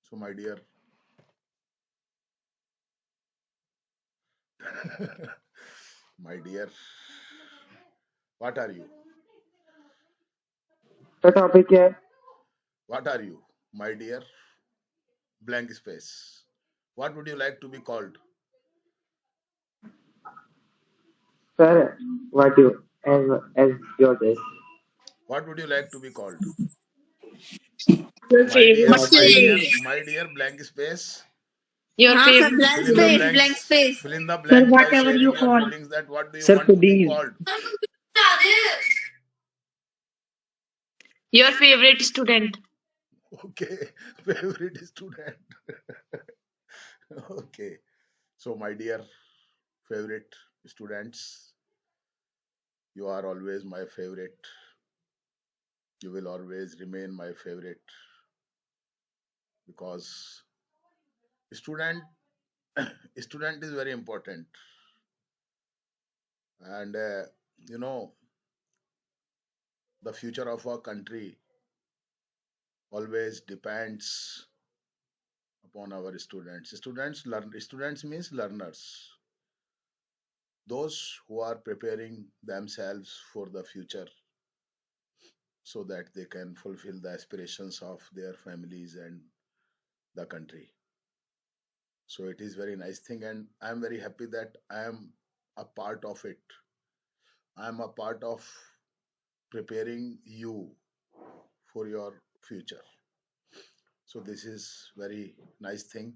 So, my dear, my dear, what are you? तो topic क्या है? What are you, my dear? Blank space. What would you like to be called? Sir what you as your this What would you like to be called? Your My dear, favorite what my you dear, student. my dear, blank space. Your हाँ sir, favorite blank Fill in the student. Space, blank blanks. Space. Fill in the Sir, blank by whatever you sharing your call. feelings that what do you sir want to be Pudin called? Your favorite student. Okay, favorite student. Okay, so my dear favorite students, you are always my favorite. You will always remain my favorite because student student is very important, and you know the future of our country always depends upon our students. Students means learners, those who are preparing themselves for the future so that they can fulfill the aspirations of their families and the country. So it is very nice thing, and I am very happy that I am a part of it. I am a part of preparing you for your future. So this is very nice thing,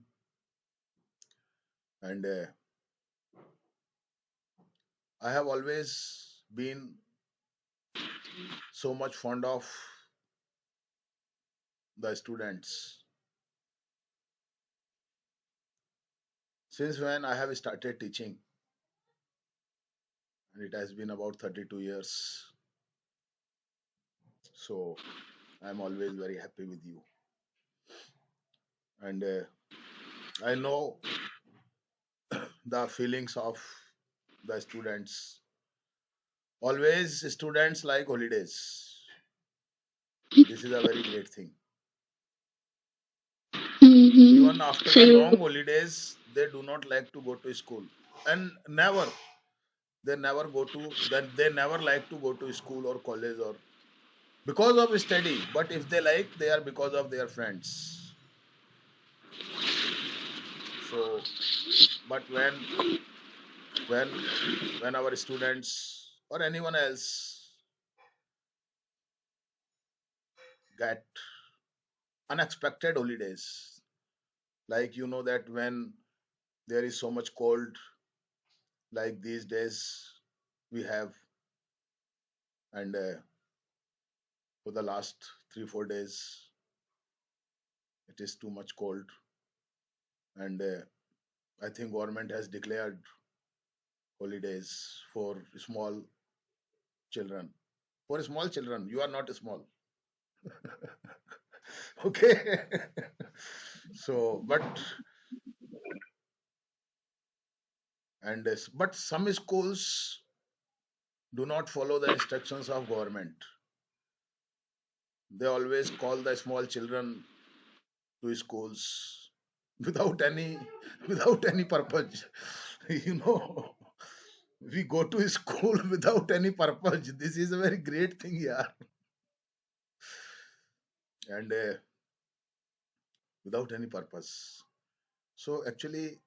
and I have always been so much fond of the students since when I have started teaching, and it has been about 32 years. So I'm always very happy with you, and I know the feelings of the students. Always students like holidays. This is a very great thing. Even after the So long holidays, they do not like to go to school, and never go to then they never like to go to school or college or because of study. But if they like, they are because of their friends. So, but when when our students or anyone else get unexpected holidays, like that when there is so much cold, like these days we have, and for the last 3 4 days it is too much cold, and I think government has declared holidays for small children. For small children, you are not small. Okay. So, but some schools do not follow the instructions of government. They always call the small children to schools without any without any purpose. You know, we go to school without any purpose. This is a very great thing, yeah, and without any purpose. So actually,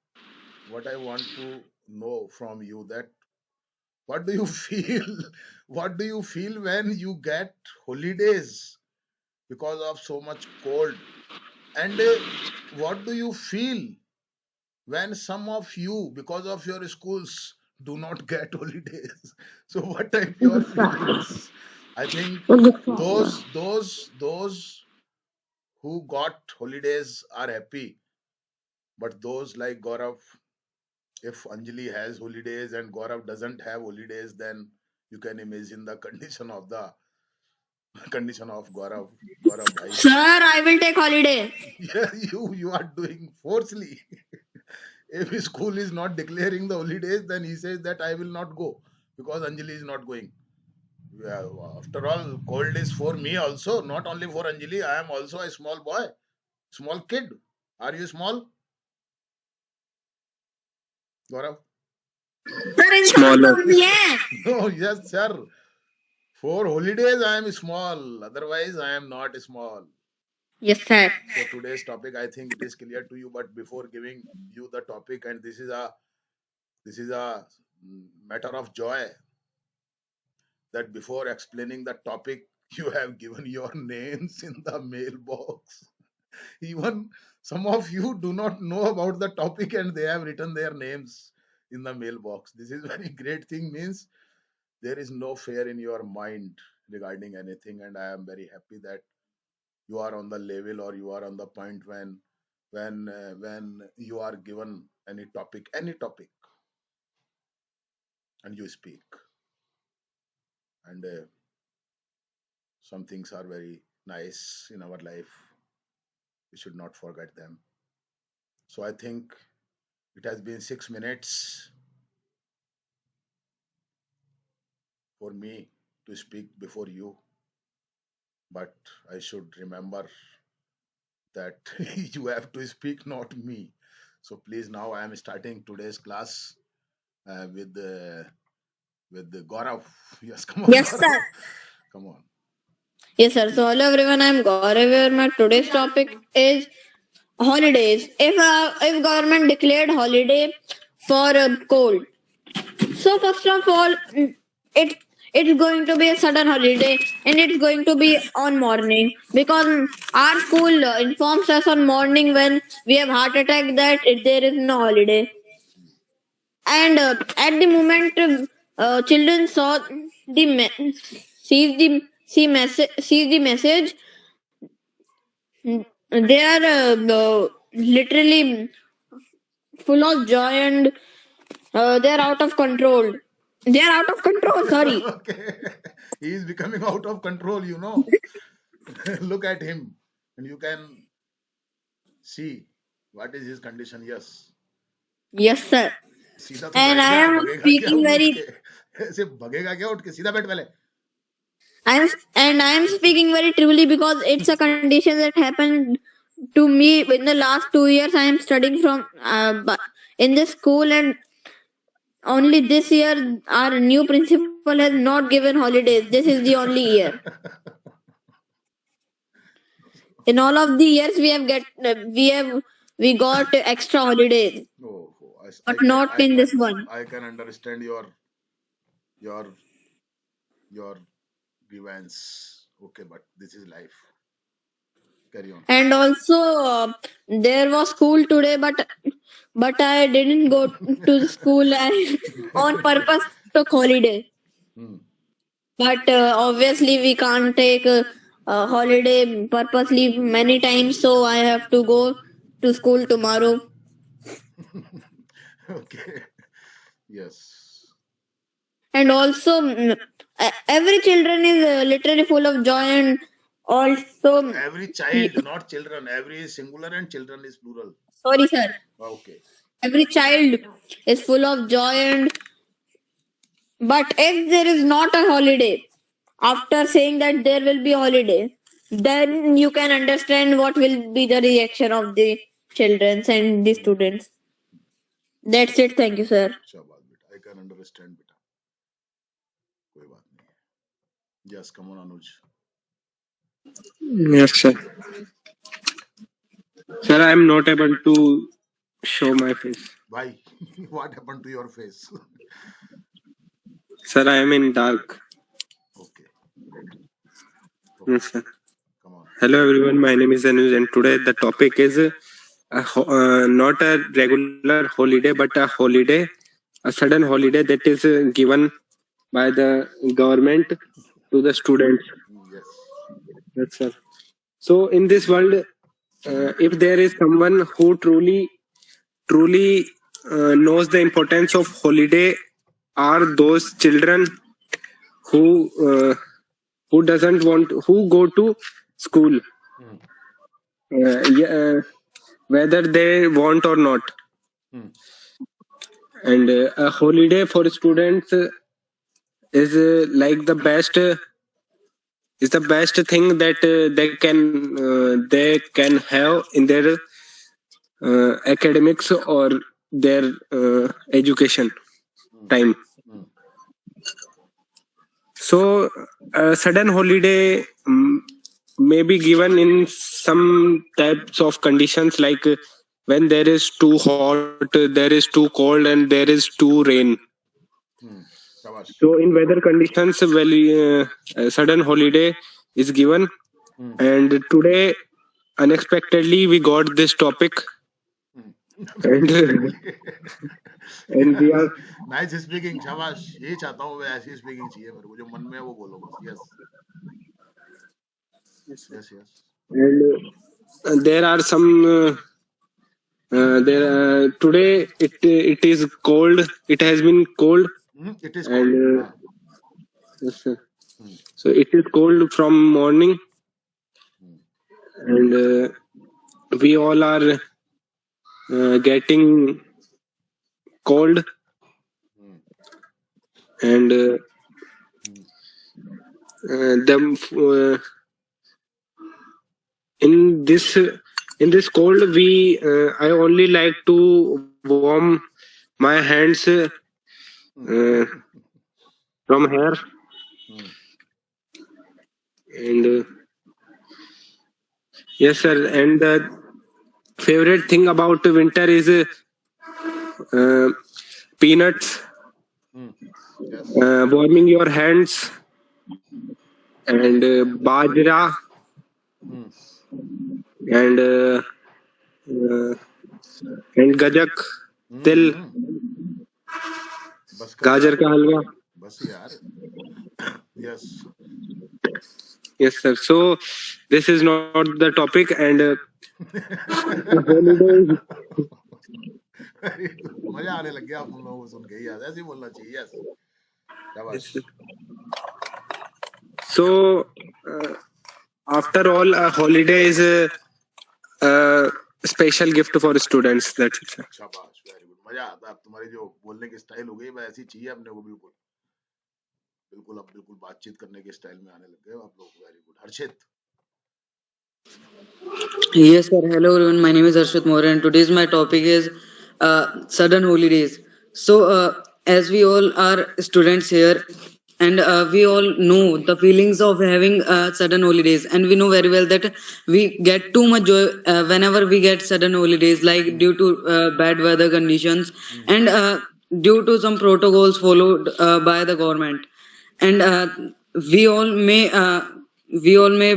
what I want to know from you that what do you feel? What do you feel when you get holidays because of so much cold? And what do you feel when some of you, because of your schools, do not get holidays? So what type your feelings? I think those who got holidays are happy, but those like Gaurav, if Anjali has holidays and Gaurav doesn't have holidays, then you can imagine the condition of Gaurav bhai. Sir I will take holiday. Yeah, you are doing forcefully. If his school is not declaring the holidays, then he says that I will not go because Anjali is not going. Yeah, after all, cold is for me also, not only for Anjali. I am also a small boy, small kid. Are you small, Gaurav? Sir इंसान Smaller. तो नहीं है. No, yes, sir. For holidays, I am small. Otherwise, I am not small. Yes, sir. So today's topic, I think it is clear to you. But before giving you the topic, and this is a matter of joy that before explaining the topic, you have given your names in the mailbox. Even some of you do not know about the topic and they have written their names in the mailbox. This is very great thing. Means there is no fear in your mind regarding anything, and I am very happy that you are on the level or you are on the point when you are given any topic, and you speak. And some things are very nice in our life. We should not forget them. So I think it has been 6 minutes for me to speak before you, but I should remember that you have to speak, not me. So please, now I am starting today's class with the Gaurav. Yes, come on, Yes, Gaurav. sir. Come on. Yes, sir. So, hello everyone. I'm Gaurav. Here. My today's topic is holidays. If government declared holiday for cold, so first of all, it it's going to be a sudden holiday and it's going to be on morning because our school informs us on morning when we have heart attack that there is no holiday. And at the moment, children saw the sees the message. They are literally full of joy and they are out of control. They are out of control. Sorry. Okay. He is becoming out of control, you know. Look at him, and you can see what is his condition. Yes. Yes, sir. सीधा तो And बैठ I जा, am भगेगा क्या speaking वो उठ very. के? ऐसे भगेगा क्या उठ के? सीधा बैठ पहले. I am speaking very truly because it's a condition that happened to me in the last 2 years. I am studying from in this school, and only this year our new principal has not given holidays. This is the only year. In all of the years we got extra holidays, Oh, but not in this one. I can understand your your grievance. Okay, but this is life. Carry on. And also there was school today, but I didn't go to the school. I on purpose took holiday. Hmm. But obviously we can't take a holiday purposely many times, so I have to go to school tomorrow. Okay. Yes. And also every children is literally full of joy, and also Every child, not children. Every is singular and children is plural. sorry sir, Okay. every child is full of joy. And but if there is not a holiday, after saying that there will be holiday, then you can understand what will be the reaction of the children and the students. That's it. Thank you, sir. शाबाश बेटा. I can understand बेटा. कोई बात नहीं है. Yes, come on, Anuj. Yes, sir. Sir, I am not able to show my face. Why? What happened to your face? Sir, I am in dark. Okay. Yes, sir. Come on. Hello, everyone. My name is Anuj, and today the topic is not a regular holiday, but a sudden holiday that is given by the government to the students. Yes. Yes, sir. So, in this world, if there is someone who truly knows the importance of holiday, are those children who doesn't want who go to school, whether they want or not. Hmm. And a holiday for students is like the best is the best thing that they can have in their academics or their education time. So a sudden holiday may be given in some types of conditions, like when there is too hot, there is too cold, and there is too rain. Shabash. So in weather conditions, a sudden holiday is given. And today, unexpectedly, we got this topic, and and we are nice speaking, शाबाश। यही चाहता हूँ मैं, ऐसी speaking चाहिए मेरे को, जो मन में है वो बोलो बस। Yes yes yes. and there are some there today it is cold. It has been cold, it is and called. yes, sir. So it is cold from morning, and we all are getting cold, and in this cold, we I only like to warm my hands from here, and yes, sir. And the favorite thing about winter is peanuts, yes warming your hands, and bajra, and and gajak, til, बस कर gajar ka halwa. बस यार। Yes Yes, sir. So this is not the topic, and holiday. मजा आने लग गया आप लोगों को सुन के। यस ऐसे ही बोलना चाहिए। यस शाबाश। So after all, a holiday is a special gift for students. That's it, sir. शाबाश, वेरी गुड। मजा आता है। अब तुम्हारी जो बोलने की स्टाइल हो गई वह ऐसी चाहिए अपने को। बिल्कुल बिल्कुल, अब बिल्कुल बातचीत करने के स्टाइल में आने लग गए आप लोग। Very good. Harshit. Yes, sir. Hello, everyone. My name is Arshit More, and today's my topic is sudden holidays. So, as we all are students here, and we all know the feelings of having sudden holidays, and we know very well that we get too much joy whenever we get sudden holidays, like due to bad weather conditions and due to some protocols followed by the government, and we all may we all may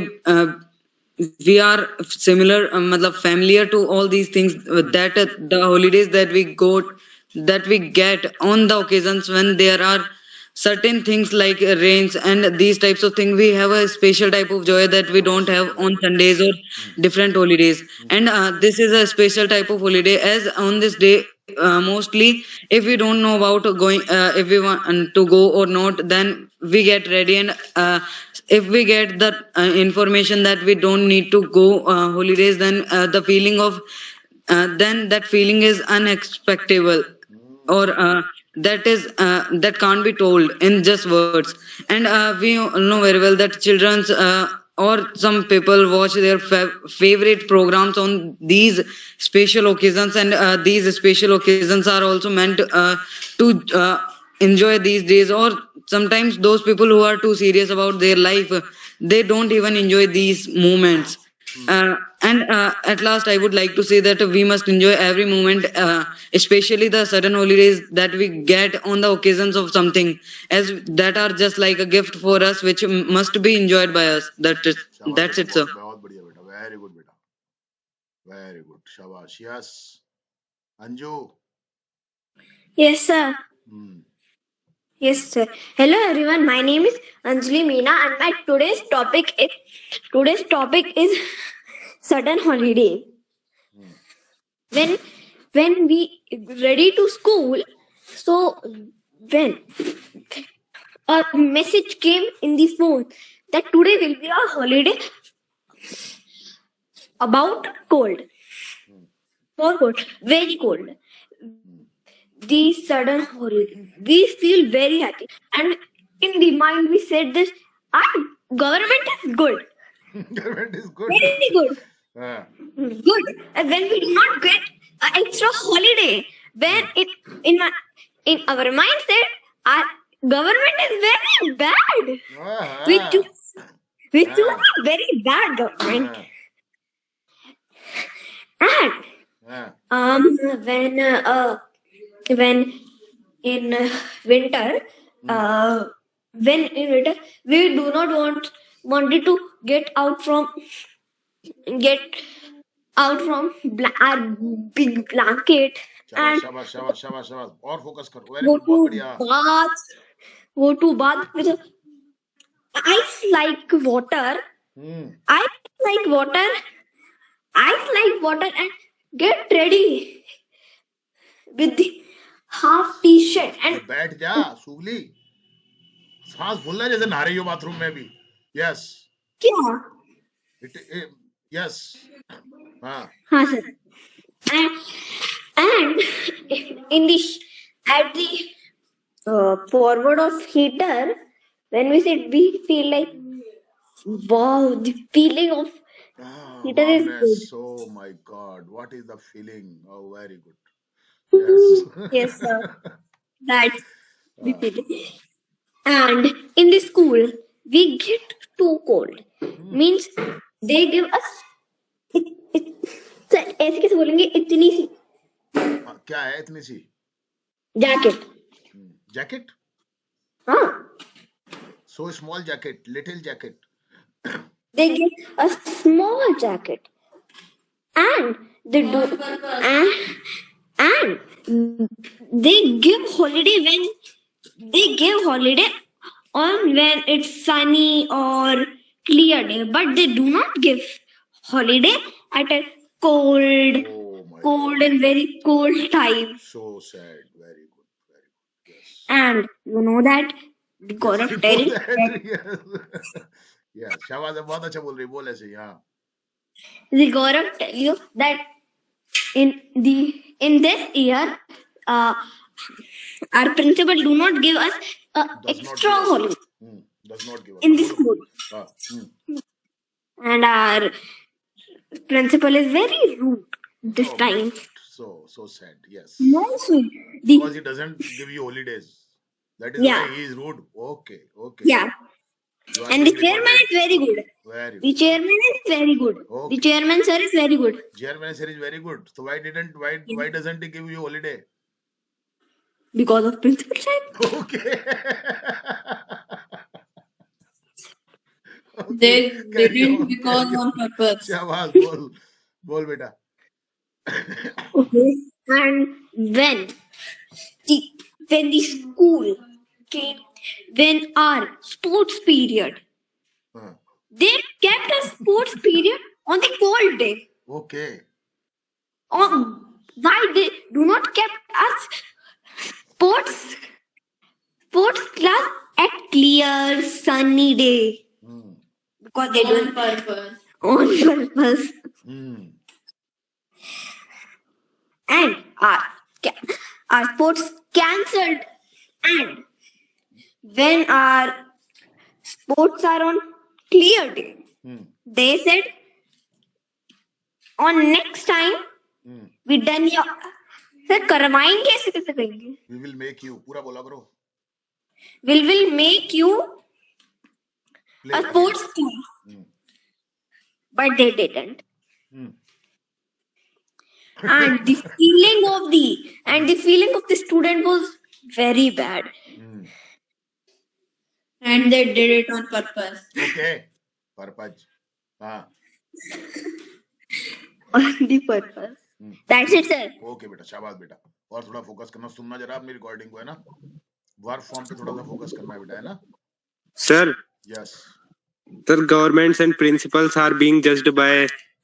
we are similar matlab familiar to all these things that the holidays that we get on the occasions when there are certain things like rains and these types of things. We have a special type of joy that we don't have on Sundays or different holidays, and this is a special type of holiday, as on this day mostly if we don't know about going if we want to go or not, then we get ready, and if we get the information that we don't need to go holidays, then the feeling of then that feeling is unexpectable, or that can't be told in just words. And we all know very well that children's or some people watch their favorite programs on these special occasions, and these special occasions are also meant to enjoy these days. Or sometimes those people who are too serious about their life, they don't even enjoy these moments. And at last, I would like to say that we must enjoy every moment, especially the sudden holidays that we get on the occasions of something, as that are just like a gift for us, which must be enjoyed by us. शाबाश That's बेटा, it, sir. बहुत बढ़िया बेटा। Very good बेटा, very good. शाबाश। Yes Anju. Yes, sir. Yes, sir. Hello, everyone. My name is Anjali Meena, and my today's topic is sudden holiday. When we ready to school, so when a message came in the phone that today will be a holiday about cold, for cold, very cold. The sudden holiday, we feel very happy, and in the mind we said this: our government is good, government is good. very good, good. And when we do not get extra holiday when in our mindset our government is very bad. We Ah, choose we choose ah, a very bad government. ah, And ah. when in winter Hmm. when in winter we do not wanted to get out from our big blanket शाबाश and शाबाश शाबाश शाबाश शाबाश और focus करो very go good बहुत to बढ़िया bath go to bath with ice like water hmm ice like water ice like water and get ready with the half t-shirt ये and बैठ जा सुगली सांस फूल रहा है जैसे नहा रही हो बाथरूम में भी यस क्या इट यस हाँ हाँ sir and in the at the forward of heater when we sit we feel like wow the feeling of heater is good. warmness oh my god what is the feeling oh very good yes Yes sir, that's the feeling. And in the school we get too cold means they give us sir, ऐसे कैसे बोलेंगे इतनी सी क्या है इतनी सी jacket jacket हाँ so small jacket little jacket they get a small jacket and they do and they give holiday when they give holiday on when it's sunny or clear day but they do not give holiday at a cold oh my cold and very cold time so sad very good yes and you know that the god of you tell know that yes yes शाबाश बहुत अच्छा बोल रही बोल ऐसे हाँ the god of tell you that in this year uh, our principal do not give us does not extra give us holiday does not give us in the बोलो school हाँ and our principal is very rude this oh time. so sad yes No, sweet. The because he doesn't give you holidays that is why yeah he is rude okay yeah you are and the being chairman recorded is very good. very The good chairman is very good. The okay chairman sir is very good chairman sir is very good so why doesn't he give you holiday because of principal sir. okay They carry didn't on because carry on on purpose. शाबाश बोल बेटा Okay. And the when the school came, when our sports period, हाँ, they kept a sports period on the cold day. okay On why they do not kept us sports class at clear sunny day hmm. because they do on purpose Hmm. and our sports cancelled and when our sports are on clear day Hmm. they said on next time Hmm. we done your sir करवाएंगे ऐसे कैसे करेंगे we will make you पूरा बोला करो will make you play a again sports team Hmm. but they didn't Hmm. and the feeling of the student was very bad Hmm. and they did it on purpose okay purpose हाँ on the purpose that's it sir okay बेटा शाबाश बेटा और थोड़ा focus करना सुनना जरा आप मेरी रिकॉर्डिंग को है ना वर्क फॉर्म पे थोड़ा सा फोकस करना है बेटा है ना Sir, yes sir, governments and principals are being judged by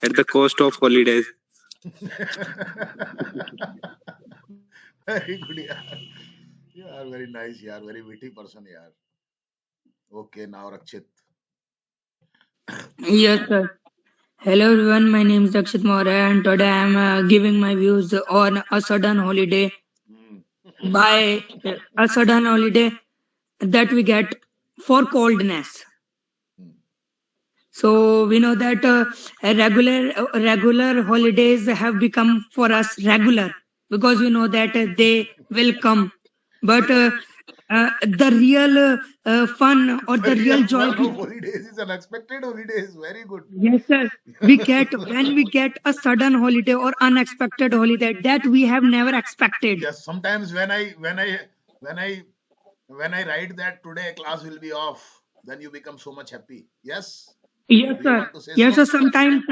at the cost of holidays. Very good यार वेरी नाइस यार वेरी विटी पर्सन यार okay now Rakshit Yes, sir. Hello everyone, my name is Rakshit Maurya and today I am giving my views on a sudden holiday that we get for coldness. So we know that regular holidays have become for us regular because we know that they will come. But the real fun or The the real real joy, fun of holidays is unexpected holidays. Very good. yes sir, we get when we get a sudden holiday or unexpected holiday that we have never expected. Yes, sometimes when I when I write that today class will be off, then you become so much happy. Yes. Yes, Do you sir. want to say Yes, so? sir. Sometimes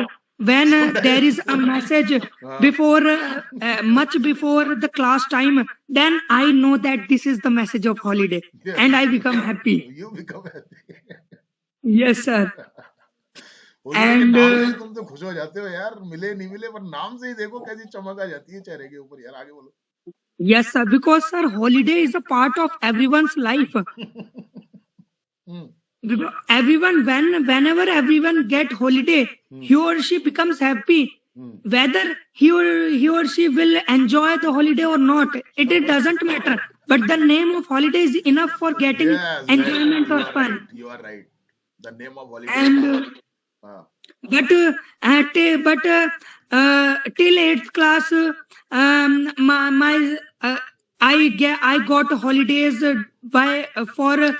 when there Sometimes. is a message Ah, before, much before the class time, then I know that this is the message of holiday, and yes. I become happy. You become happy. Yes, sir. Holiday के And नाम से ही तुम तो खुश हो जाते हो यार, मिले नहीं मिले पर नाम से ही देखो कैसी चमक आ जाती है चेहरे के ऊपर यार, आगे बोलो। yes, sir. Because sir, holiday is a part of everyone's life. Hmm, Because everyone, whenever everyone get holiday, he or she becomes happy. Hmm. Whether he or she will enjoy the holiday or not, it doesn't matter. But the name of holiday is enough for getting Yes, very true. enjoyment You or are right. fun. You are right. The name of holiday is And enough. Ah, till eighth class, my I got holidays by for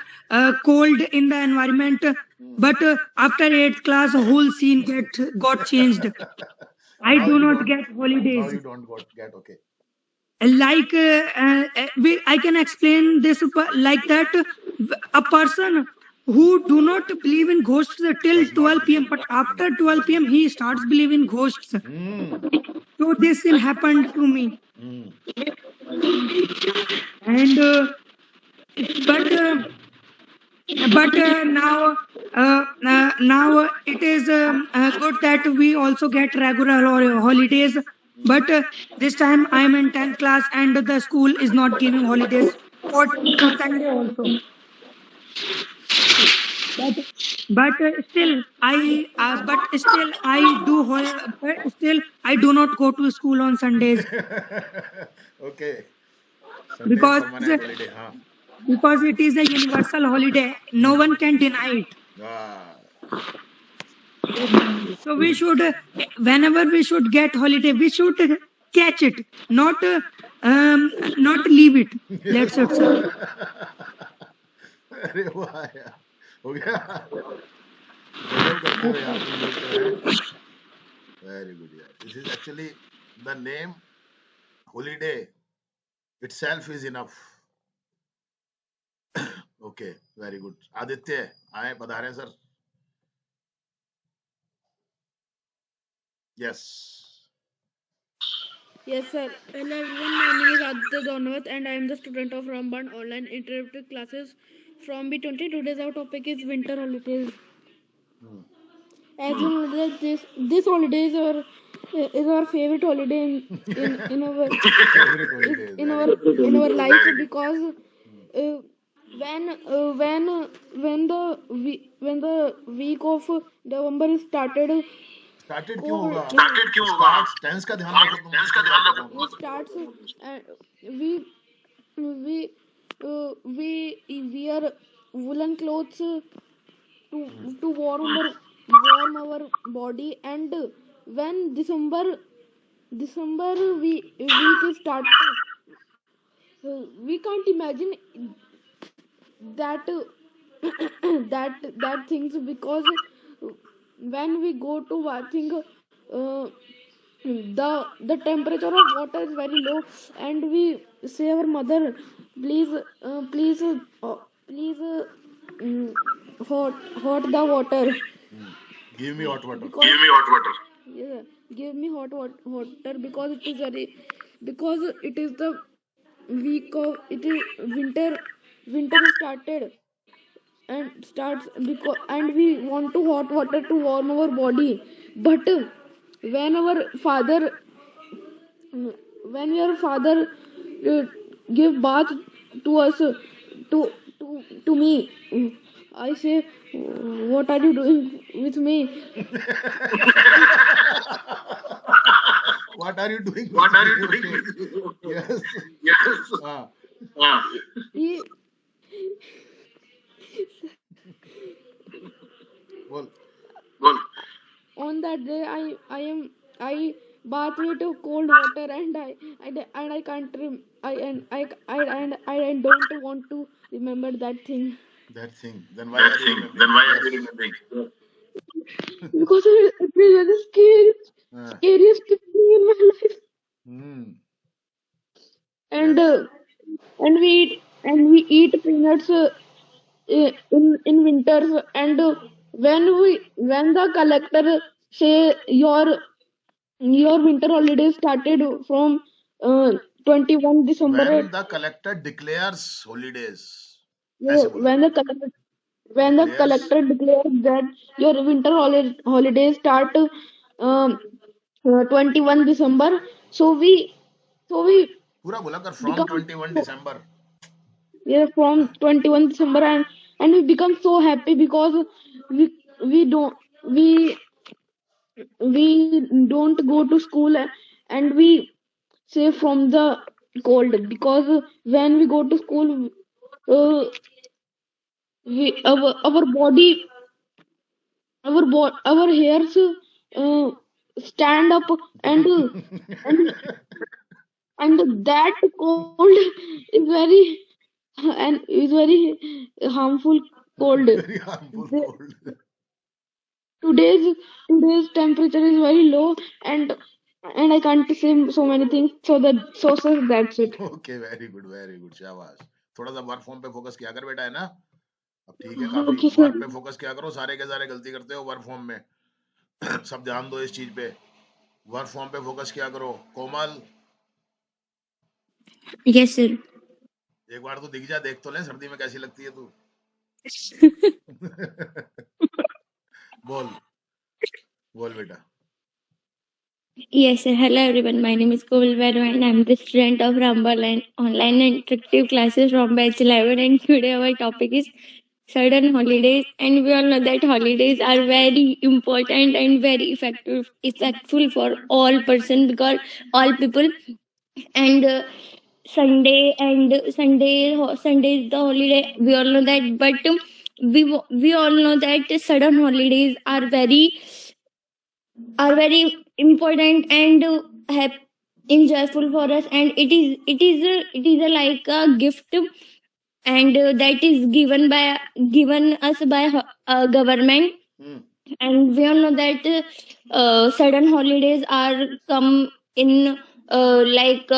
cold in the environment. But after eighth class, whole scene got changed. I now do you not don't. get Now holidays. you don't get okay. Like I can explain this like that a person who do not believe in ghosts till Does not 12 believe. p.m. but after 12 p.m. he starts believing ghosts. Hmm. So this thing happened to me. Hmm. And but now it is good that we also get regular holidays. But this time I am in 10th class and the school is not giving holidays for Sunday also. But still I do not go to school on Sundays Okay. Sunday is because permanent holiday, huh? it is a universal holiday. No one can deny it. Ah. So we should, whenever we should get holiday, we should catch it, not leave it. That's it, sir. अरे वाह यार, हो गया। गजब करते हो यार तुम लोग तो है। Very good यार। This is actually the name holiday itself is enough. Okay, very good. Aditya आए पधारे sir. Yes. Yes, sir. Hello, everyone. My name is Aditya Donawat, and I am the student of Ramban Online Interactive Classes from B20. Today's our topic is winter holidays. Hmm. As you know, that this holiday is our favorite holiday in our Favorite holiday is in very our good. in Yes. our life because uh, when the week of November started, Started क्यों cold होगा? Starts tense का ध्यान रखो तुम, उसके बाद बताऊंगा। it starts and we wear woolen clothes to warm our body, and when December week start, we can't imagine that that things because when we go to bathing, the temperature of water is very low, and we say our mother, please please mm, hot the water Give me hot water. because yeah, give me water because it is very because it is the week of it is winter started and starts because and we want to hot water to warm our body, but when our father when your father uh, give bath to us to me, I say, what are you doing with me? What are you doing with me? Okay. Yes. Ah, He बोल। on that day I bath with cold water, and I can't I don't want to remember that thing. That thing. Then why are you remembering? Yes. Because it was the Uh, scariest thing in my life. hmm. And Yes. we eat peanuts in winters, and when the collector say your winter holiday started from uh, 21 December. When the collector declares holidays, Yeah, ऐसे बोला करो. when the Declares. collector declares that your winter holidays start 21 December, so we पूरा बोला कर from become 21 December. yeah, from 21 December, and we become so happy because we we don't we we don't go to school, and we save from the cold, because when we go to school, uh, our body, our hairs stand up, and and that cold is very harmful cold. Very harmful The- cold. today's temperature is very low, and I can't say so many things, so that's it. Okay, very good, शाबाश. थोड़ा सा work form पे focus किया कर बेटा, है ना. अब ठीक है, काफी Okay, sir. वर्क पे फोकस किया करो. सारे के सारे गलती करते हो वर्क फॉर्म में. सब ध्यान दो इस चीज पे. वर्क फॉर्म पे फोकस किया करो. कोमल, Yes, sir. एक बार तो दिख जा, देख तो ले सर्दी में कैसी लगती है तू. बोल बोल बेटा. Yes, sir. Hello, everyone. My name is Komal Baru, and I'm the student of Rambaland Online Interactive Classes from Batch 11. And today our topic is sudden holidays. And we all know that holidays are very important and very effectful for all person, because all people. And Sunday is the holiday. We all know that, but we all know that sudden holidays are very important and enjoyable for us, and it is like a gift, and that is given us by government. Hmm. And we all know that sudden holidays are come in like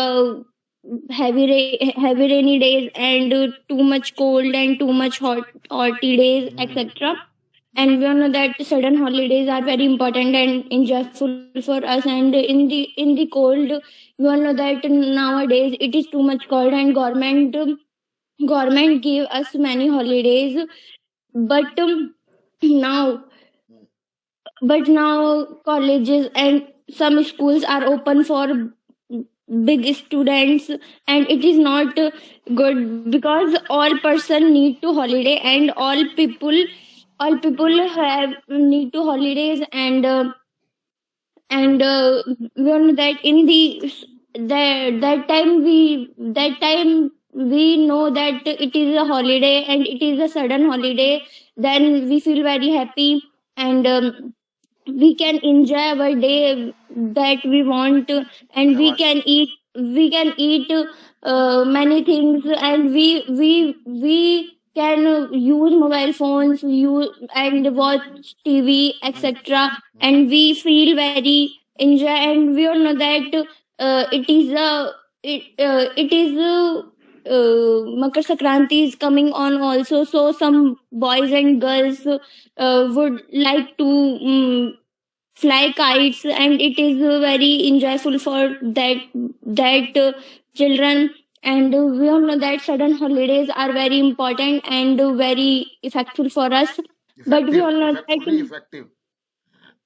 heavy rainy days, and too much cold and too much hotty days, Hmm. etc. And we all know that sudden holidays are very important and enjoyable for us. And in the cold, we all know that nowadays it is too much cold, and government give us many holidays. But now but now colleges and some schools are open for big students, and it is not good, because all person need to holiday, and all people have need to holidays. And we know that in that time we know that it is a holiday and it is a sudden holiday. Then we feel very happy, and we can enjoy our day that we want, and we शाबाश. can eat many things, and we can use mobile phones, use and watch TV, etc. And we feel very enjoy. And we all know that Makar Sankranti is coming on also, so some boys and girls would like to fly kites, and it is very enjoyable for that children. And we all know that sudden holidays are very important and very effective for us. But we Effective. all know Effectful that नहीं, effective.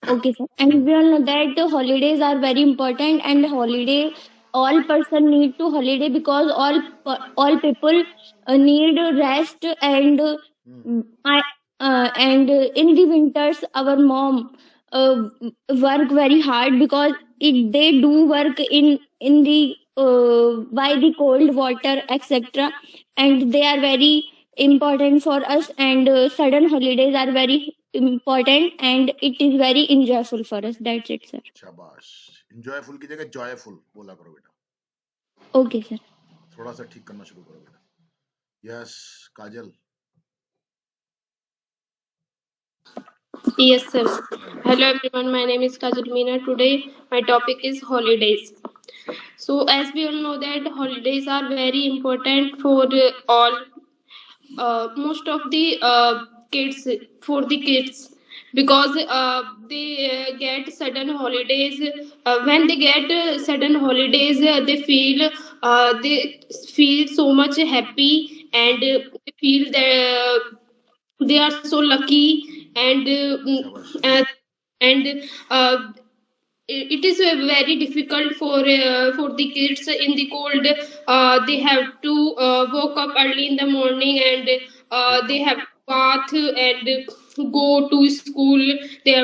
okay, sir. And we all know that the holidays are very important, and holiday all person need to holiday, because all people need rest. And I in the winters our mom work very hard, because they do work in the by the cold water, etc. And they are very important for us, and sudden holidays are very important and it is very enjoyable for us. That's it, sir. शाबाश. Enjoyful की जगह joyful बोला करो बेटा. Okay, sir. थोड़ा सा ठीक करना शुरू करो बेटा. Yes, Kajal. Yes, sir. Hello everyone, my name is Kajal Meena. Today my topic is holidays. So as we all know that holidays are very important for all, most of the kids, for the kids, because they get sudden holidays. When they get sudden holidays, they feel so much happy, and they feel that they are so lucky, and शाबाश. and uh, it is very difficult for the kids in the cold. They have to wake up early in the morning, and they have to bath and go to school. They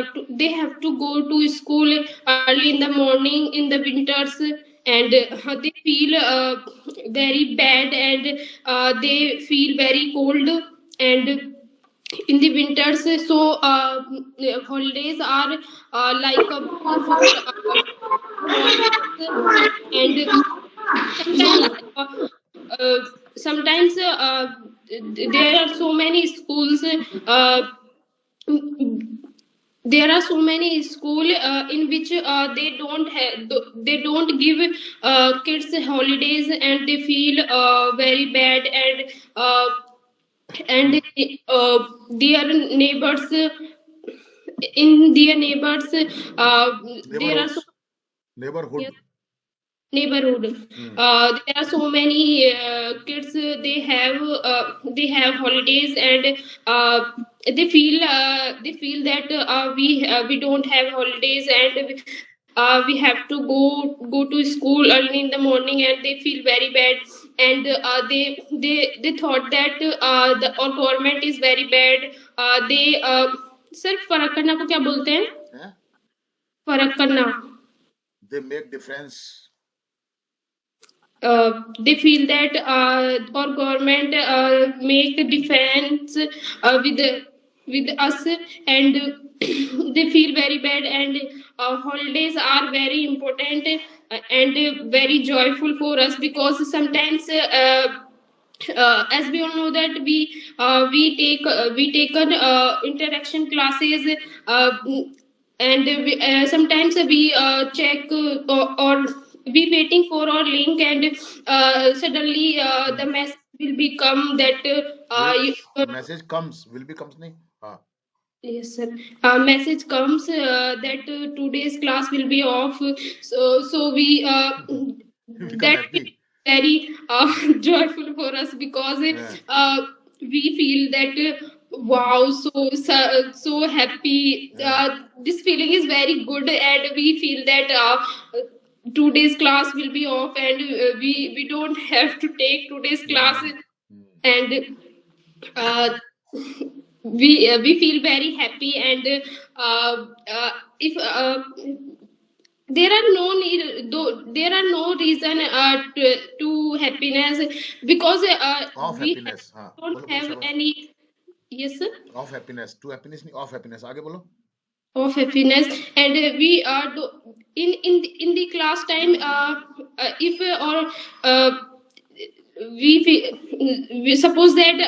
have to go to school early in the morning in the winters, and they feel very bad, and they feel very cold, and in the winters. So holidays are like a for holidays, and sometimes uh, sometimes there are so many schools, there are so many school in which they don't give kids holidays, and they feel very bad, and their neighbors, in their neighbors, there are so Neighborhood. neighborhood, there are so many kids, they have holidays, and they feel that we don't have holidays, and we have to go to school early in the morning, and they feel very bad, and they thought that our government is very bad. They sir फर्क करना को क्या बोलते हैं? हैं? फर्क करना. They make difference. They feel that our government make defense with us, and they feel very bad, and holidays are very important and very joyful for us, because sometimes as we all know that we take an interaction classes, and sometimes we check or we waiting for our link, and suddenly the message will become that Message comes. Will be comes नहीं. हाँ. yes sir, message comes that today's class will be off. So we Become that happy. very joyful for us, because we feel that wow, so happy. This feeling is very good, and we feel that today's class will be off, and we don't have to take today's class, and uh, we feel very happy, and if there are no need, though there are no reason to happiness, because Of we happiness. हाँ. don't बोलो have शाबाश. any. Yes sir. Of happiness. To happiness नहीं. Of happiness. आगे बोलो. Of happiness, and we in the class time, if or we suppose that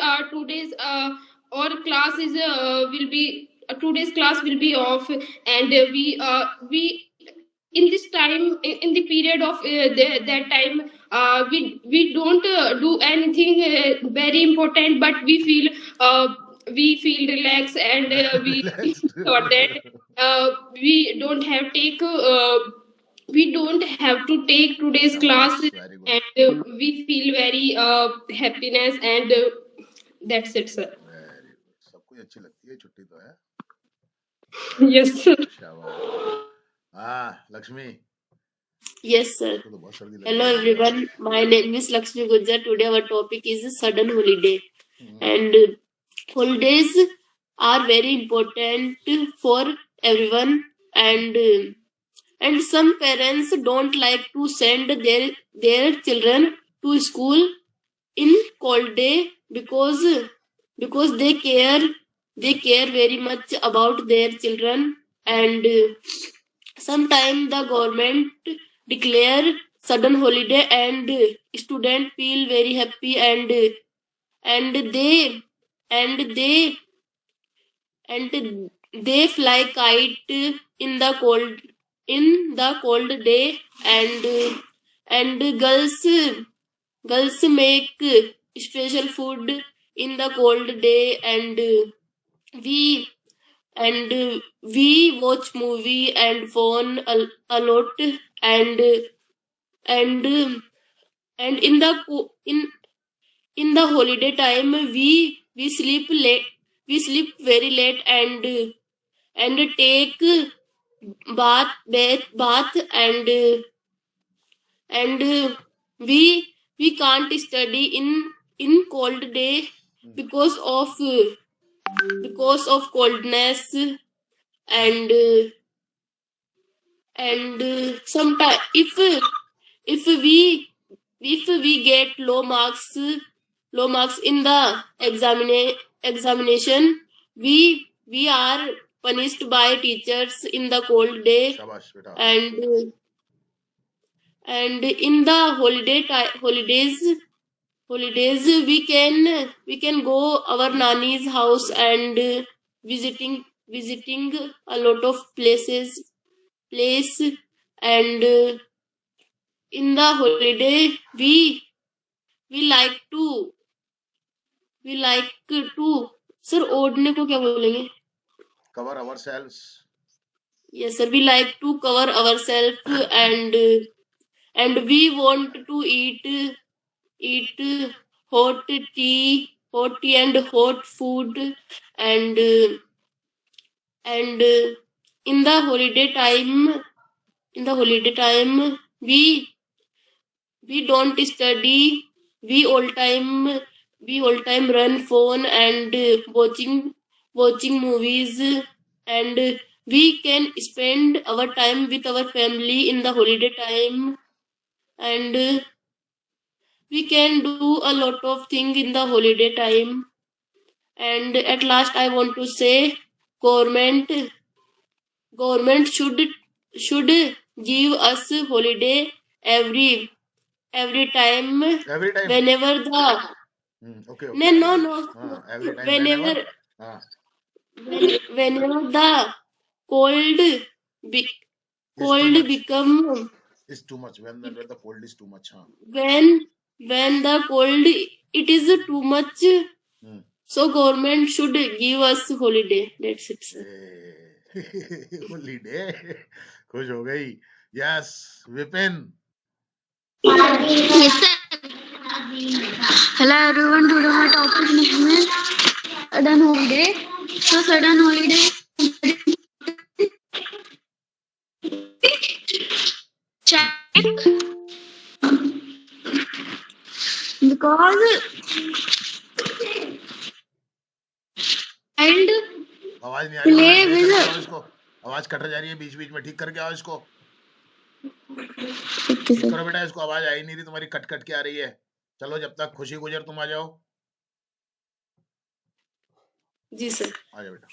our class is will be today's class will be off, and we in this time, in the period of that time, we don't do anything very important, but we feel relaxed, and we Relaxed. thought that we don't have to take today's class, Shabash. Very good. and we feel very happiness, and that's it sir. Very good. सबको अच्छी लगती है छुट्टी तो है. Yes sir. शाबाश. हाँ, Lakshmi. Yes, sir. तो बहुत सर्दी लग Hello, रही है. everyone. My name is Lakshmi Gujjar. Today, our topic is sudden holiday. And holidays are very important for everyone. And some parents don't like to send their children to school in cold day because they care they care very much about their children, and sometimes the government declare sudden holiday, and student feel very happy, and they and they and they fly kite in the cold day, and girls make special food in the cold day, we we watch movie and phone a lot, and and and in the holiday time we sleep late, we sleep very late, and take bath, and we can't study in cold day because of coldness, and sometimes if we get low marks in the examination, we are punished by teachers in the cold day, Shabash, beta. and in the holidays we can go our nanny's house, and visiting a lot of place, and in the holiday we like to sir ओढ़ने को क्या बोलेंगे? Cover ourselves. Yes sir, we like to cover ourselves, and we want to eat hot tea and hot food, and in the holiday time we don't study, we all time run phone and watching movies, and we can spend our time with our family in the holiday time, and we can do a lot of things in the holiday time. And at last I want to say government should give us holiday every time Every time. whenever the Okay. no Every time. whenever Ah, whenever the cold be, Is too cold much. become It's too much. When the cold is too much. Huh? when the cold it is too much, Hmm. so government should give us holiday. That's it sir. Holiday. खुश हो गई. Yes, Vipin. Yes, sir. Hello everyone. Today my topic name is sudden holiday. So sudden holiday. Check. Because and आवाज नहीं आ रही. play सही with करके आओ इसको. आवाज कट जा रही है बीच बीच में. ठीक करके आओ इसको. ठीक करो बेटा इसको. आवाज आ ही नहीं रही तुम्हारी. कट कट के आ रही है. चलो जब तक खुशी गुजर तुम आ जाओ. जी sir. आ जाओ बेटा.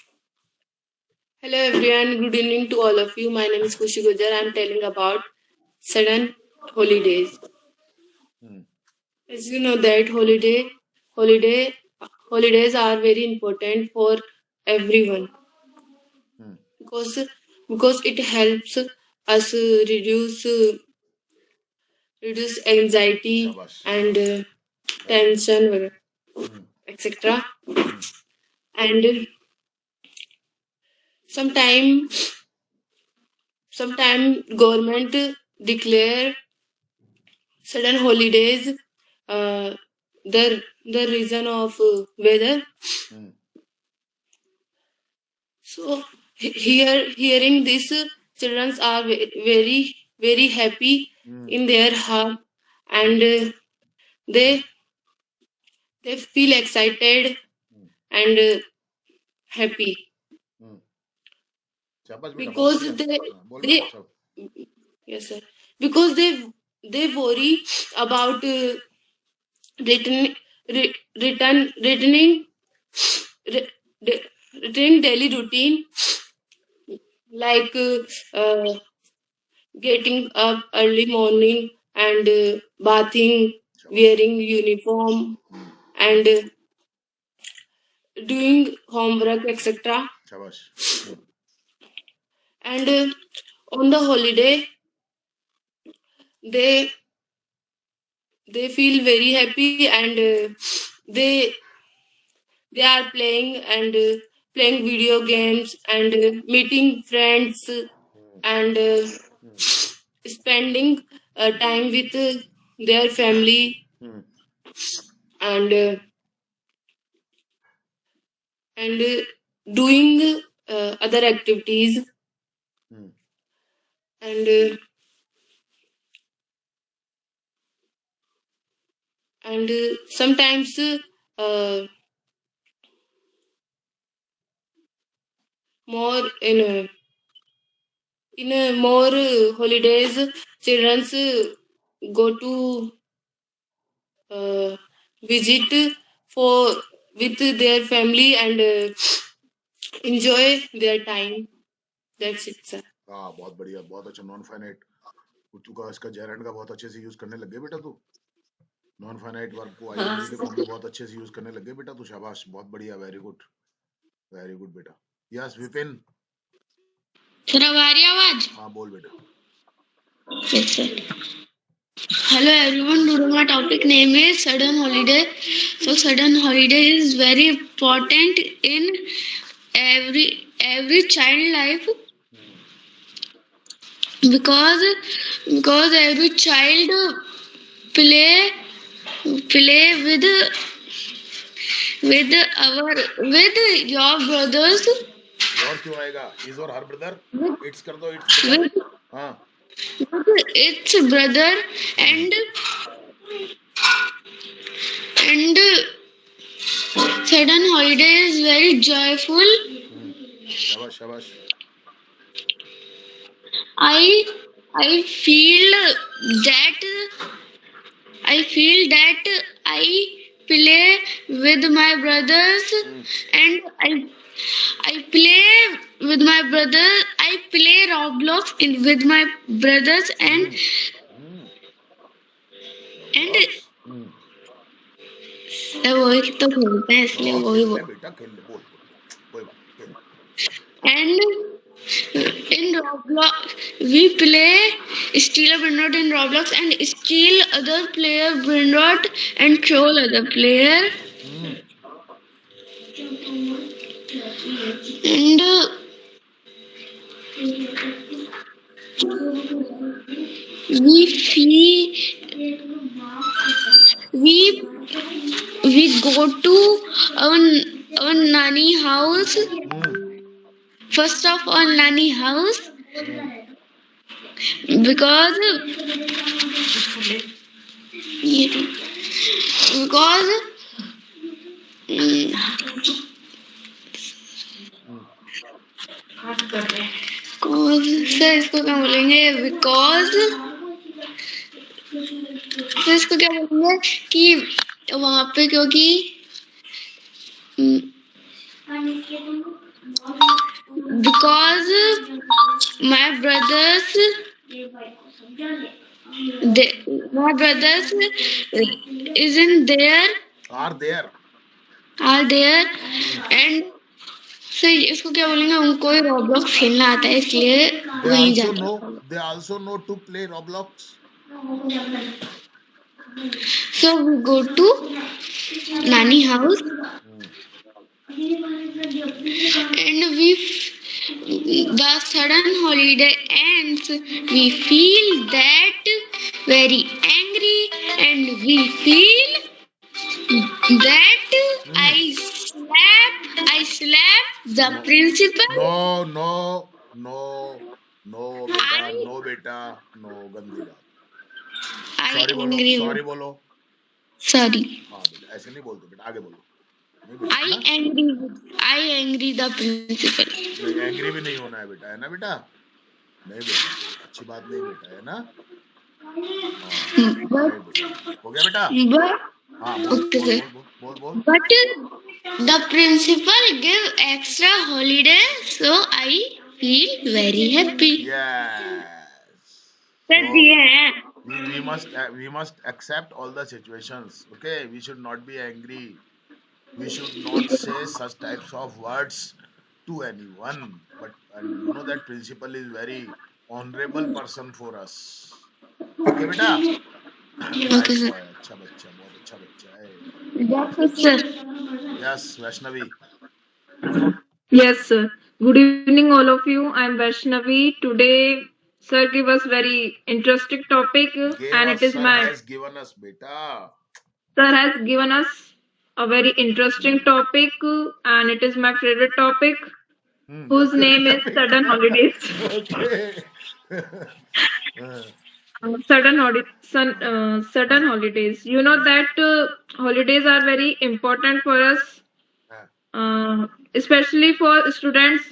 Hello everyone, good evening to all of you. My name is Kushi Gujar. I am telling about sudden holidays. As you know that holidays are very important for everyone, because it helps us reduce anxiety Shabash. and tension, etc. And sometime government declare sudden holidays, the reason of weather. So hearing this, children are very very happy in their heart, and they feel excited and happy, शाबाश बेटा. because बहुत बढ़िया. बोल they बेटा सब. yes sir, because they worry about returning re- daily routine like getting up early morning and bathing, wearing uniform, and doing homework, etc. Shabash. And on the holiday, they feel very happy, and they are playing and playing video games and meeting friends and spending time with their family and doing other activities and sometimes more in more holidays children's go to visit for with their family and enjoy their time. That's it, sir. हाँ, बहुत बढ़िया, बहुत अच्छा। Non finite तू का इसका gerund का बहुत अच्छे से यूज करने लग गया बेटा तू। नॉन फाइनाइट वर्ब को आईएनजी के फॉर्म में बहुत अच्छे से यूज करने लग गया बेटा तू। शाबाश, बहुत बढ़िया, वेरी गुड बेटा। यस विपिन। सर अब आ रही आवाज? हाँ बोल बेटा। Yes, sir. Hello everyone, today my topic name is sudden holiday. So sudden holiday is very important in every child life because every child play with your brothers. और क्यों आएगा? इज और हर ब्रदर? इट्स कर दो, it's brother. हाँ, with its brother and sudden holiday is very joyful. शाबाश शाबाश। I feel that I play with my brothers and I play with my brother. I play Roblox with my brothers and वही तो खेलते हैं इसलिए वही बोल। बेटा खेल ले, बोल कोई बात खेल। And in Roblox we play steal a Brindot in Roblox and steal other player Brindot and troll other player. And we go to our nanny house. First of all, nanny house because sir इसको क्या बोलेंगे? Because sir इसको क्या बोलेंगे कि वहां पे क्योंकि because my brothers isn't there are there and so इसको क्या बोलेंगे? उनको ही Roblox खेलना आता है इसलिए वहीं जाते हैं। they also know to play Roblox. So we go to nanny house and the sudden holiday ends. We feel that very angry and we feel that I slap the principal. No बेटा, no गंदी बात। Sorry बोलो। Sorry. हाँ बेटा, ऐसे नहीं बोलते बेटा, आगे बोलो। I angry the principal. नहीं, एंग्री भी नहीं होना है बेटा, है ना बेटा? नहीं बेटा, अच्छी बात नहीं बेटा, है ना? हो गया बेटा? But हाँ, बोल। The principal give extra holiday, so I feel very happy. Yes. कर So दिए हैं we must accept all the situations. Okay, we should not be angry. We should not say such types of words to anyone. But and you know that principal is very honorable person for us. Okay, beta. Okay Nice sir boy. अच्छा बच्चा, बहुत अच्छा बच्चा है. Yes sir Yes, Vaishnavi. Yes, sir. Good evening, all of you. I'm Vaishnavi. Today, sir gave us very interesting topic, Gave and it us, is sir my has given us, beta. sir has given us a very interesting topic, and it is my favorite topic, Your whose favorite name is topic. sudden holidays. Okay. Uh, Sudden holidays. You know that holidays are very important for us, especially for students,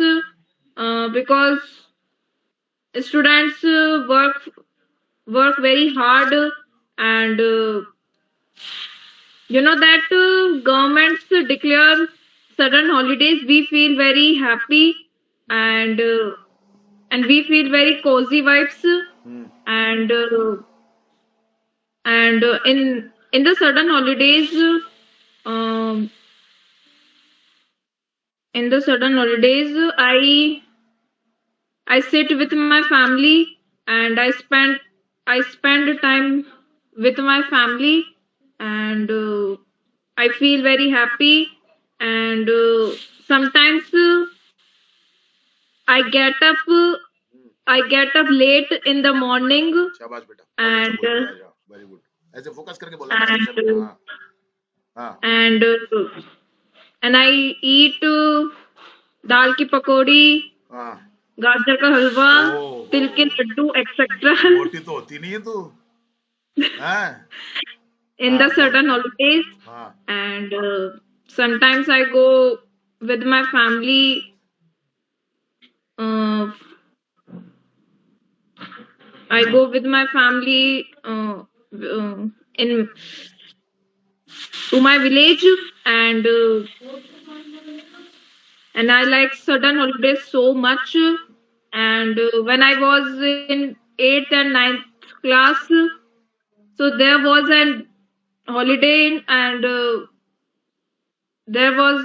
because students work very hard, and you know that governments declare sudden holidays. We feel very happy, and we feel very cozy vibes, and in the sudden holidays, um, I sit with my family, and I spend time with my family, and I feel very happy, and sometimes I get up I get up late in the morning, शाबाश बेटा, बहुत अच्छा and बोल रहे हो आज. Very good. ऐसे focus करके बोला ना अच्छे से बेटा. and हाँ हाँ. and and I eat dal ki pakodi, हाँ. गाजर का हलवा, ओ तिल के लड्डू, etc. मोटी तो होती नहीं है तू. हाँ in the हाँ बोल. certain holidays, हाँ. and sometimes I go with my family. Uh, I go with my family in to my village, and I like sudden holidays so much. And when I was in 8th and 9th class, so there was an holiday, and there was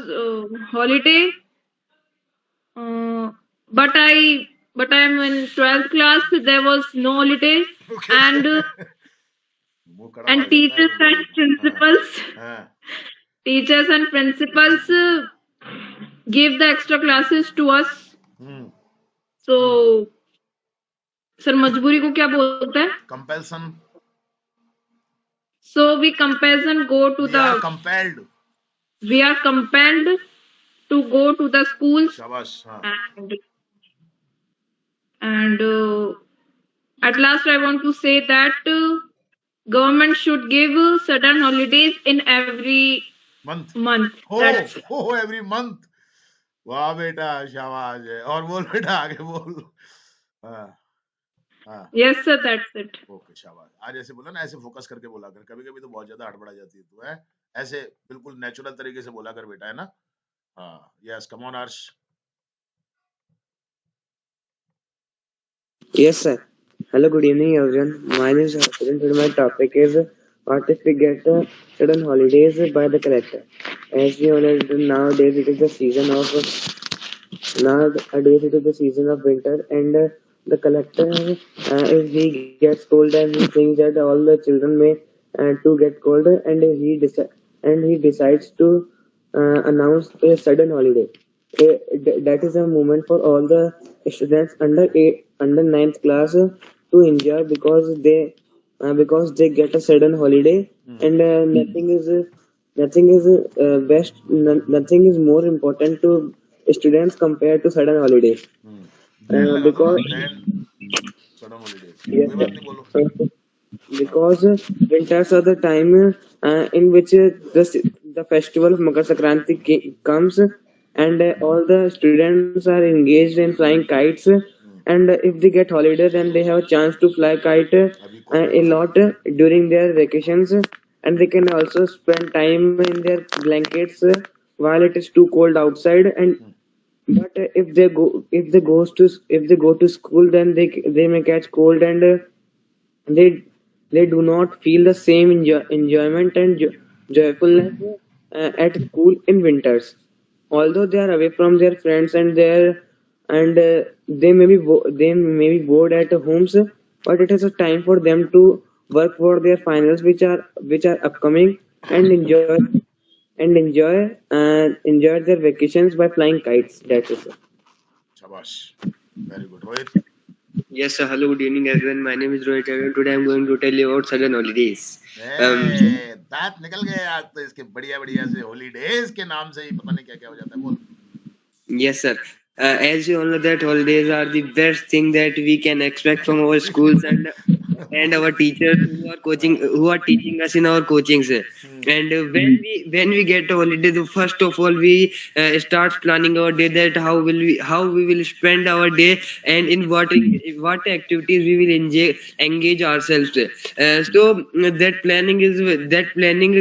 holiday, uh, but I am in 12th class. There was no holiday, Okay. and मुंह कड़ा हो जाता है teachers बंदे and को. हाँ principals हाँ. teachers and principals give the extra classes to us. So sir मजबूरी को क्या बोलते हैं? Compulsion. So we compulsion go to We are the compelled. we are compelled to go to the schools, शाबाश. हाँ. and at last I want to say that government should give sudden holidays in every Month. month. हो That's हो every month. वाह बेटा, शाबाश है. और बोल बेटा, आगे बोल. हाँ हाँ. yes sir, that's it. Okay शाबाश. आज ऐसे बोला ना, ऐसे फोकस करके बोला कर. कभी कभी तो बहुत ज्यादा हड़बड़ा जाती है तू है. ऐसे बिल्कुल नेचुरल तरीके से बोला कर बेटा, है ना. हाँ. यस, कम ऑन अर्श. Yes, sir. Hello, good evening, everyone. My name is Harshit, and today my topic is what if we get sudden holidays by the collector? As we all know, nowadays it is the season of nowadays it is the season of winter, and the collector, if he gets cold and he thinks that all the children may to get cold, and he decides to announce a sudden holiday. That is a moment for all the students under ninth class to enjoy because they get a sudden holiday, and nothing is nothing is more important to students compared to sudden holidays. Then लगा दो ना. Because Then sudden holidays. yes, कोई बात नहीं, बोलो. because winters are the time in which the festival of Makar Sankranti comes, and all the students are engaged in flying kites, and if they get holiday then they have a chance to fly kite a lot during their vacations, and they can also spend time in their blankets while it is too cold outside. And but if they go to school, then they may catch cold, and they they do not feel the same enjoyment and joyfulness at school in winters. Although they are away from their friends and they may be bored at homes, but it is a time for them to work for their finals, which are upcoming, and enjoy their vacations by flying kites. That's it, sir. Shabash. Very good. Rohit? Yes, sir. Hello, good evening, everyone. My name is Rohit, and today I'm going to tell you about sudden holidays. दांत निकल गए आज तो इसके बढ़िया बढ़िया से holidays के नाम से ही पता नहीं क्या क्या हो जाता है बोल. Yes, sir. As you all know, that holidays are the best thing that we can expect from our schools and our teachers who are teaching us in our coachings. And when we get a holiday, first of all we start planning our day, that how we will spend our day, and in what activities we will engage ourselves. That planning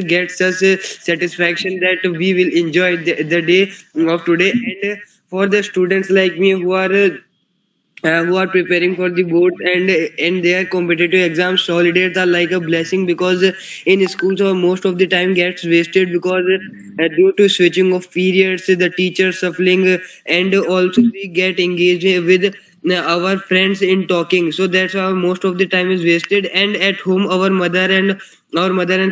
gets us satisfaction that we will enjoy the day of today. And for the students like me who are preparing for the board and their competitive exams, holidays are like a blessing, because in schools most of the time gets wasted, because due to switching of periods, the teachers shuffling, and also we get engaged with our friends in talking, so that's how most of the time is wasted. And at home, our mother and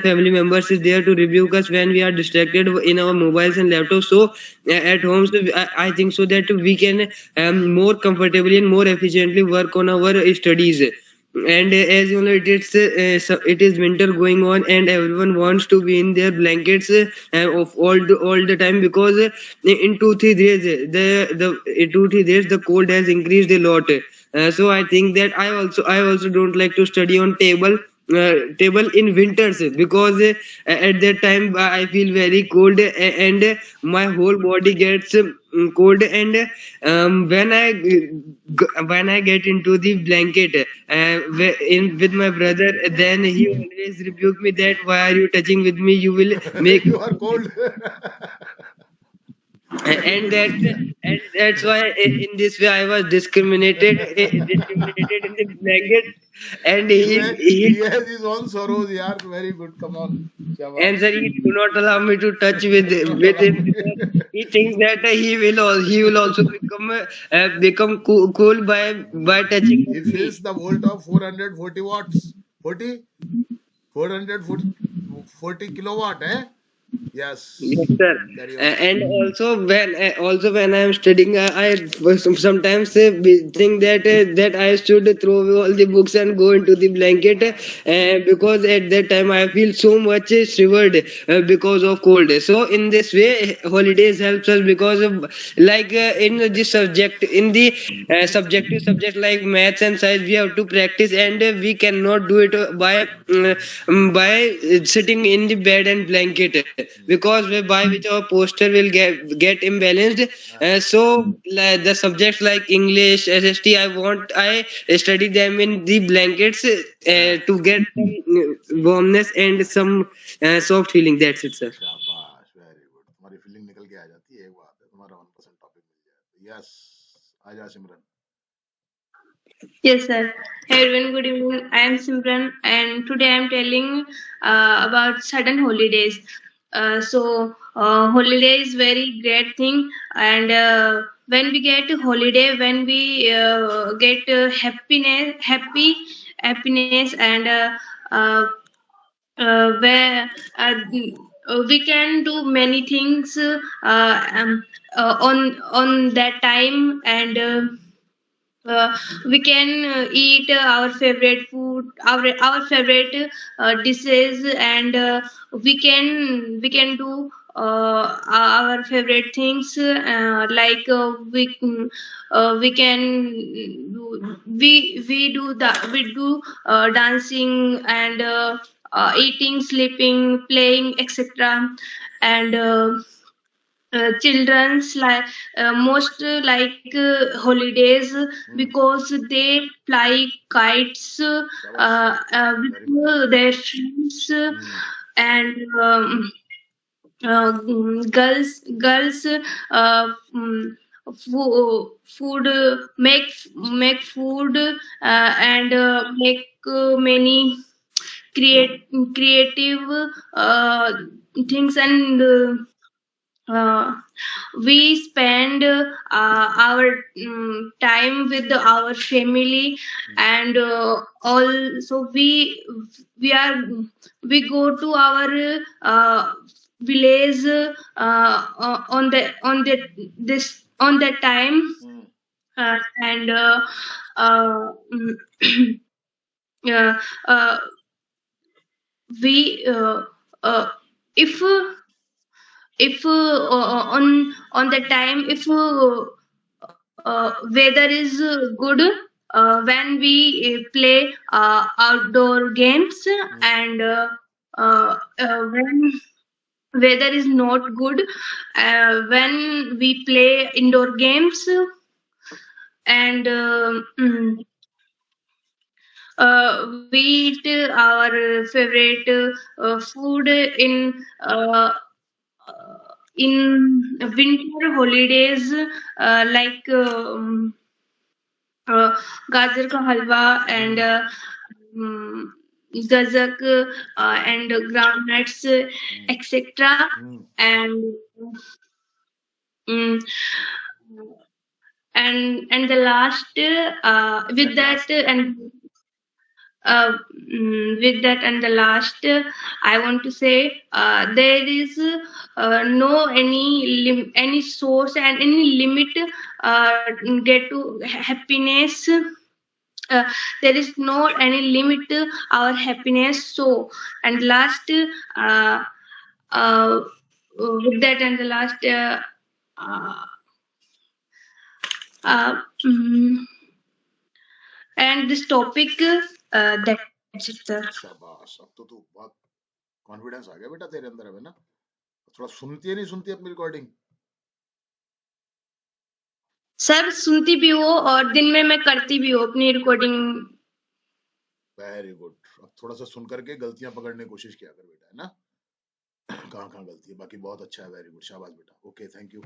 family members is there to rebuke us when we are distracted in our mobiles and laptops. So at home, so I think so that we can more comfortably and more efficiently work on our studies. And as you know, it is winter going on, and everyone wants to be in their blankets of all the time, because in 2 3 days the 2 3 days the cold has increased a lot. So I think that I also don't like to study on table in winters, because at that time I feel very cold, and my whole body gets cold. And when I get into the blanket with my brother, then he always rebuke me that why are you touching with me, you will make You are cold. and that's why in this way I was discriminated in the blanket. And He has his own sorrows, yeah. Very good. Come on. and Shabash. sir, he do not allow me to touch with him, because he thinks that he will also become cool by touching He with me. feels the volt of 440 watts. 40? 440 kilowatt, eh? Yes, Yes. sir. Carry on. And also when I am studying, I sometimes think that I should throw away all the books and go into the blanket, because at that time I feel so much shivered because of cold. So in this way, holidays helps us, because like in the subjective subject like maths and science, we have to practice, and we cannot do it by sitting in the bed and blanket, because by which our posture will get imbalanced. So the subjects like English, SST, I study them in the blankets to get some warmness and some soft feeling. That's it, sir. शाबाश. Very good. तुम्हारी feeling निकल के आ जाती है, एक बात है. तुम्हारा 1% टॉपिक मिल जाए. यस. आजा सिमरन. Yes, sir. Hey everyone, good evening. I am Simran, and today I am telling about sudden holidays. Holiday is very great thing, and when we get a holiday, when we get happiness, and where we can do many things on that time, and we can eat our favorite food, our favorite dishes, and we can do our favorite things, like we can we do dancing, and eating, sleeping, playing, etc. And children's like most like holidays, because they fly kites शाबाश. with Very good. their friends, and girls food make food and make many creative things, and we spend our time with our family, and also we go to our village on the time, and mm, uh, uh, we if on the time, if weather is good, when we play outdoor games, and when weather is not good, when we play indoor games, and we eat our favorite food in winter holidays, like गाजर का हलवा, and um, gazak, and groundnuts, etc. And um, and the last with that and with that and the last, I want to say there is no any source and any limit get to happiness. There is no any limit to our happiness. So, and last, uh, with that and the last, uh, mm, and this topic, that's it, sir. शाबाश, अब तो तू बहुत confidence आ गया बेटा तेरे अंदर अब, है ना? थोड़ा सुनती है नहीं सुनती अपनी रिकॉर्डिंग? सर सुनती भी हो और दिन में मैं करती भी हूँ अपनी रिकॉर्डिंग। Very good. अब थोड़ा सा सुन करके गलतियां पकड़ने की कोशिश किया कर बेटा, है ना? कहाँ कहाँ गलती है, बाकी बहुत अच्छा है, वेरी गुड, शाबाश बेटा, ओके, थैंक यू।